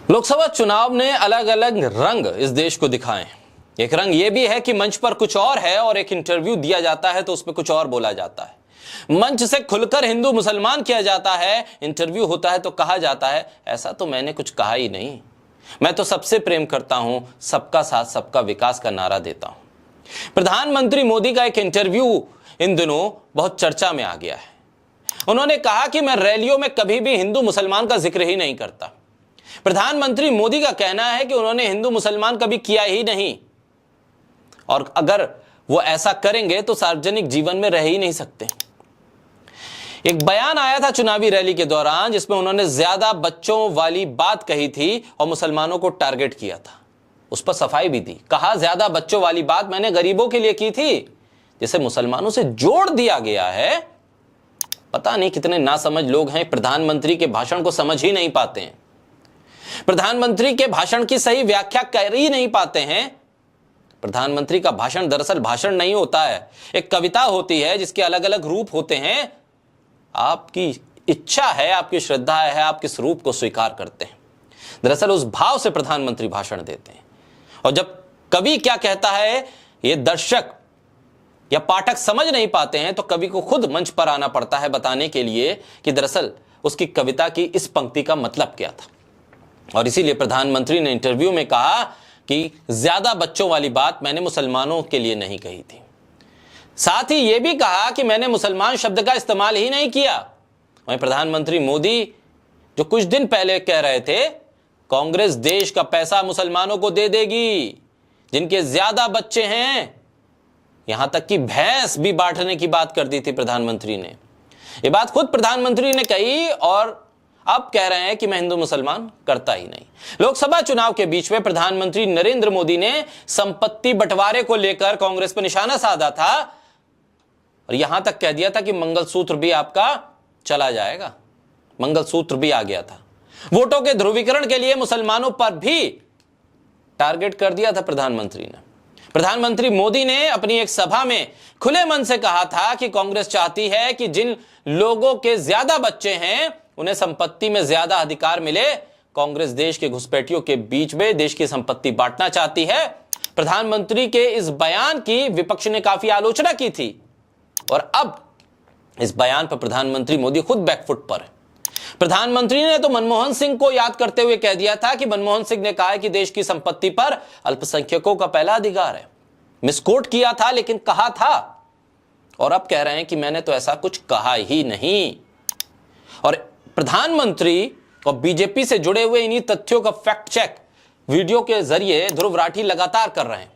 लोकसभा चुनाव ने अलग अलग रंग इस देश को दिखाए। एक रंग यह भी है कि मंच पर कुछ और है और एक इंटरव्यू दिया जाता है तो उसमें कुछ और बोला जाता है। मंच से खुलकर हिंदू मुसलमान किया जाता है, इंटरव्यू होता है तो कहा जाता है ऐसा तो मैंने कुछ कहा ही नहीं, मैं तो सबसे प्रेम करता हूं, सबका साथ सबका विकास का नारा देता हूं। प्रधानमंत्री मोदी का एक इंटरव्यू इन दिनों बहुत चर्चा में आ गया है। उन्होंने कहा कि मैं रैलियों में कभी भी हिंदू मुसलमान का जिक्र ही नहीं करता। प्रधानमंत्री मोदी का कहना है कि उन्होंने हिंदू मुसलमान कभी किया ही नहीं और अगर वो ऐसा करेंगे तो सार्वजनिक जीवन में रह ही नहीं सकते। एक बयान आया था चुनावी रैली के दौरान जिसमें उन्होंने ज्यादा बच्चों वाली बात कही थी और मुसलमानों को टारगेट किया था। उस पर सफाई भी दी, कहा ज्यादा बच्चों वाली बात मैंने गरीबों के लिए की थी, जिसे मुसलमानों से जोड़ दिया गया है। पता नहीं कितने नासमझ लोग हैं, प्रधानमंत्री के भाषण को समझ ही नहीं पाते हैं, प्रधानमंत्री के भाषण की सही व्याख्या कर ही नहीं पाते हैं। प्रधानमंत्री का भाषण दरअसल भाषण नहीं होता है, एक कविता होती है जिसके अलग अलग रूप होते हैं। आपकी इच्छा है, आपकी श्रद्धा है, आप किस रूप को स्वीकार करते हैं, दरअसल उस भाव से प्रधानमंत्री भाषण देते हैं। और जब कवि क्या कहता है ये दर्शक या पाठक समझ नहीं पाते हैं तो कवि को खुद मंच पर आना पड़ता है बताने के लिए कि दरअसल उसकी कविता की इस पंक्ति का मतलब क्या था। और इसीलिए प्रधानमंत्री ने इंटरव्यू में कहा कि ज्यादा बच्चों वाली बात मैंने मुसलमानों के लिए नहीं कही थी। साथ ही यह भी कहा कि मैंने मुसलमान शब्द का इस्तेमाल ही नहीं किया। वहीं प्रधानमंत्री मोदी जो कुछ दिन पहले कह रहे थे कांग्रेस देश का पैसा मुसलमानों को दे देगी जिनके ज्यादा बच्चे हैं, यहां तक कि भैंस भी बांटने की बात कर दी थी प्रधानमंत्री ने। यह बात खुद प्रधानमंत्री ने कही और अब कह रहे हैं कि मैं हिंदू मुसलमान करता ही नहीं। लोकसभा चुनाव के बीच में प्रधानमंत्री नरेंद्र मोदी ने संपत्ति बंटवारे को लेकर कांग्रेस पर निशाना साधा था और यहां तक कह दिया था कि मंगलसूत्र भी आपका चला जाएगा। मंगलसूत्र भी आ गया था। वोटों के ध्रुवीकरण के लिए मुसलमानों पर भी टारगेट कर दिया था प्रधानमंत्री ने। प्रधानमंत्री मोदी ने अपनी एक सभा में खुले मन से कहा था कि कांग्रेस चाहती है कि जिन लोगों के ज्यादा बच्चे हैं उन्हें संपत्ति में ज्यादा अधिकार मिले। कांग्रेस देश के घुसपैठियों के बीच में देश की संपत्ति बांटना चाहती है। प्रधानमंत्री के इस बयान की विपक्ष ने काफी आलोचना की थी और अब इस बयान पर प्रधानमंत्री मोदी खुद बैकफुट पर है। प्रधानमंत्री ने तो मनमोहन सिंह को याद करते हुए कह दिया था कि मनमोहन सिंह ने कहा है कि देश की संपत्ति पर अल्पसंख्यकों का पहला अधिकार है। मिसकोट किया था लेकिन कहा था और अब कह रहे हैं कि मैंने तो ऐसा कुछ कहा ही नहीं। और प्रधानमंत्री और बीजेपी से जुड़े हुए इन्हीं तथ्यों का फैक्ट चेक वीडियो के जरिए ध्रुव राठी लगातार कर रहे हैं।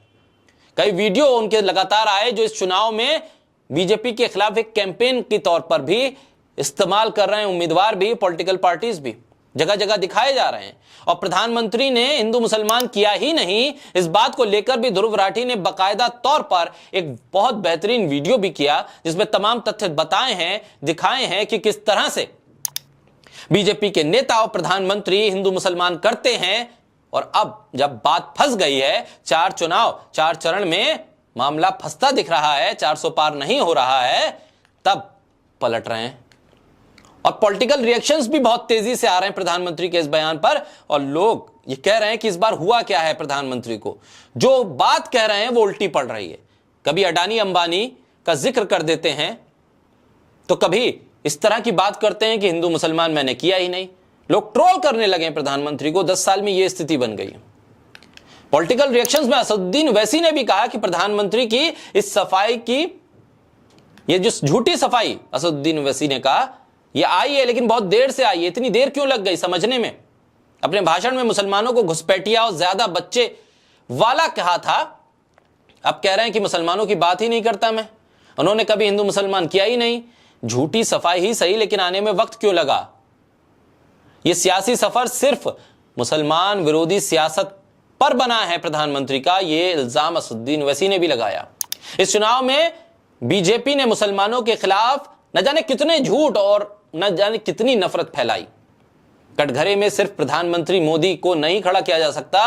कई वीडियो उनके लगातार आए जो इस चुनाव में बीजेपी के खिलाफ एक कैंपेन के तौर पर भी इस्तेमाल कर रहे हैं। उम्मीदवार भी, पॉलिटिकल पार्टीज भी जगह जगह दिखाए जा रहे हैं और प्रधानमंत्री ने हिंदू मुसलमान किया ही नहीं, इस बात को लेकर भी ध्रुव राठी ने बाकायदा तौर पर एक बहुत बेहतरीन वीडियो भी किया जिसमें तमाम तथ्य बताए हैं, दिखाए हैं कि किस तरह से बीजेपी के नेता और प्रधानमंत्री हिंदू मुसलमान करते हैं। और अब जब बात फंस गई है, 4 चुनाव 4 चरण में मामला फंसता दिख रहा है, 400 पार नहीं हो रहा है, तब पलट रहे हैं। और पॉलिटिकल रिएक्शंस भी बहुत तेजी से आ रहे हैं प्रधानमंत्री के इस बयान पर और लोग ये कह रहे हैं कि इस बार हुआ क्या है, प्रधानमंत्री को जो बात कह रहे हैं वो उल्टी पड़ रही है। कभी अडानी अंबानी का जिक्र कर देते हैं तो कभी इस तरह की बात करते हैं कि हिंदू मुसलमान मैंने किया ही नहीं। लोग ट्रोल करने लगे प्रधानमंत्री को। 10 साल में यह स्थिति बन गई। पॉलिटिकल रिएक्शंस में असदुद्दीन ओवैसी ने भी कहा कि प्रधानमंत्री की इस सफाई की, ये जो झूठी सफाई असदुद्दीन ओवैसी ने कहा ये आई है लेकिन बहुत देर से आई है, इतनी देर क्यों लग गई समझने में। अपने भाषण में मुसलमानों को घुसपैठिया और ज्यादा बच्चे वाला कहा था, अब कह रहे हैं कि मुसलमानों की बात ही नहीं करता मैं, उन्होंने कभी हिंदू मुसलमान किया ही नहीं। झूठी सफाई ही सही लेकिन आने में वक्त क्यों लगा। यह सियासी सफर सिर्फ मुसलमान विरोधी सियासत पर बना है प्रधानमंत्री का, यह इल्जाम असदुद्दीन ओवैसी ने भी लगाया। इस चुनाव में बीजेपी ने मुसलमानों के खिलाफ न जाने कितने झूठ और न जाने कितनी नफरत फैलाई। कटघरे में सिर्फ प्रधानमंत्री मोदी को नहीं खड़ा किया जा सकता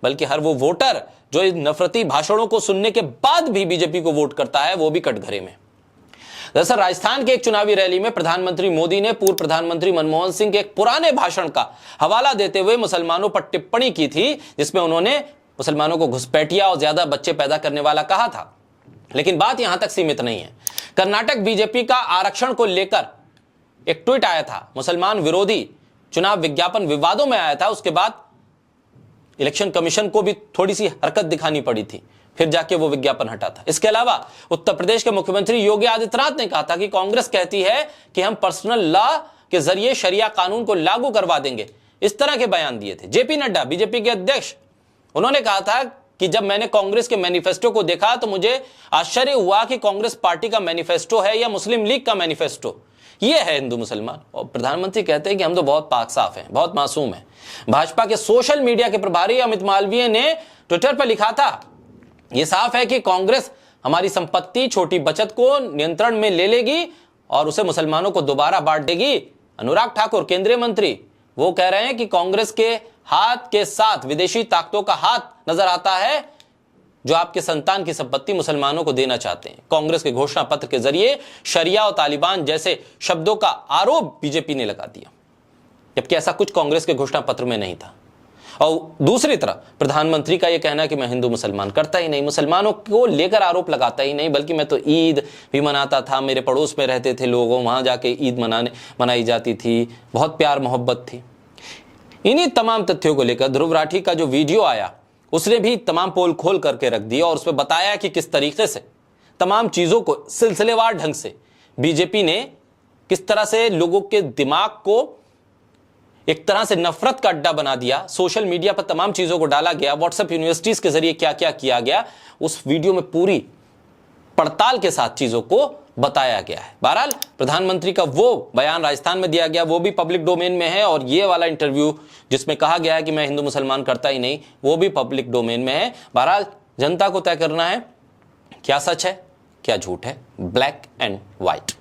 बल्कि हर वो वोटर जो इन नफरती भाषणों को सुनने के बाद भी बीजेपी को वोट करता है वो भी कटघरे में। दरअसल राजस्थान के एक चुनावी रैली में प्रधानमंत्री मोदी ने पूर्व प्रधानमंत्री मनमोहन सिंह के एक पुराने भाषण का हवाला देते हुए मुसलमानों पर टिप्पणी की थी, जिसमें उन्होंने मुसलमानों को घुसपैठिया और ज्यादा बच्चे पैदा करने वाला कहा था। लेकिन बात यहां तक सीमित नहीं है। कर्नाटक बीजेपी का आरक्षण को लेकर एक ट्वीट आया था, मुसलमान विरोधी चुनाव विज्ञापन विवादों में आया था। उसके बाद इलेक्शन कमीशन को भी थोड़ी सी हरकत दिखानी पड़ी थी, फिर जाके वो विज्ञापन हटा था। इसके अलावा उत्तर प्रदेश के मुख्यमंत्री योगी आदित्यनाथ ने कहा था कि कांग्रेस कहती है कि हम पर्सनल लॉ के जरिए शरिया कानून को लागू करवा देंगे। इस तरह के बयान दिए थे। जेपी नड्डा बीजेपी के अध्यक्ष, उन्होंने कहा था कि जब मैंने कांग्रेस के मैनिफेस्टो को देखा तो मुझे आश्चर्य हुआ कि कांग्रेस पार्टी का मैनिफेस्टो है या मुस्लिम लीग का मैनिफेस्टो। ये है हिंदू मुसलमान। और प्रधानमंत्री कहते हैं कि हम तो बहुत पाक साफ हैं, बहुत मासूम हैं। भाजपा के सोशल मीडिया के प्रभारी अमित मालवीय ने ट्विटर पर लिखा था, यह साफ है कि कांग्रेस हमारी संपत्ति, छोटी बचत को नियंत्रण में ले लेगी और उसे मुसलमानों को दोबारा बांट देगी। अनुराग ठाकुर केंद्रीय मंत्री, वो कह रहे हैं कि कांग्रेस के हाथ के साथ विदेशी ताकतों का हाथ नजर आता है, जो आपके संतान की संपत्ति मुसलमानों को देना चाहते हैं। कांग्रेस के घोषणा पत्र के जरिए शरिया और तालिबान जैसे शब्दों का आरोप बीजेपी ने लगा दिया, जबकि ऐसा कुछ कांग्रेस के घोषणा पत्र में नहीं था। और दूसरी तरफ प्रधानमंत्री का यह कहना कि मैं हिंदू मुसलमान करता ही नहीं, मुसलमानों को लेकर आरोप लगाता ही नहीं, बल्कि मैं तो ईद भी मनाता था, मेरे पड़ोस में रहते थे लोग, वहां जाके ईद मनाई जाती थी, बहुत प्यार मोहब्बत थी। इन्हीं तमाम तथ्यों को लेकर ध्रुव राठी का जो वीडियो आया, उसने भी तमाम पोल खोल करके रख दिया और उसमें बताया कि किस तरीके से तमाम चीजों को सिलसिलेवार ढंग से बीजेपी ने किस तरह से लोगों के दिमाग को एक तरह से नफरत का अड्डा बना दिया। सोशल मीडिया पर तमाम चीजों को डाला गया, व्हाट्सएप यूनिवर्सिटीज के जरिए क्या क्या किया गया, उस वीडियो में पूरी पड़ताल के साथ चीजों को बताया गया है। बहरहाल प्रधानमंत्री का वो बयान राजस्थान में दिया गया, वो भी पब्लिक डोमेन में है, और ये वाला इंटरव्यू जिसमें कहा गया है कि मैं हिंदू मुसलमान करता ही नहीं, वो भी पब्लिक डोमेन में है। बहरहाल जनता को तय करना है क्या सच है क्या झूठ है, ब्लैक एंड व्हाइट।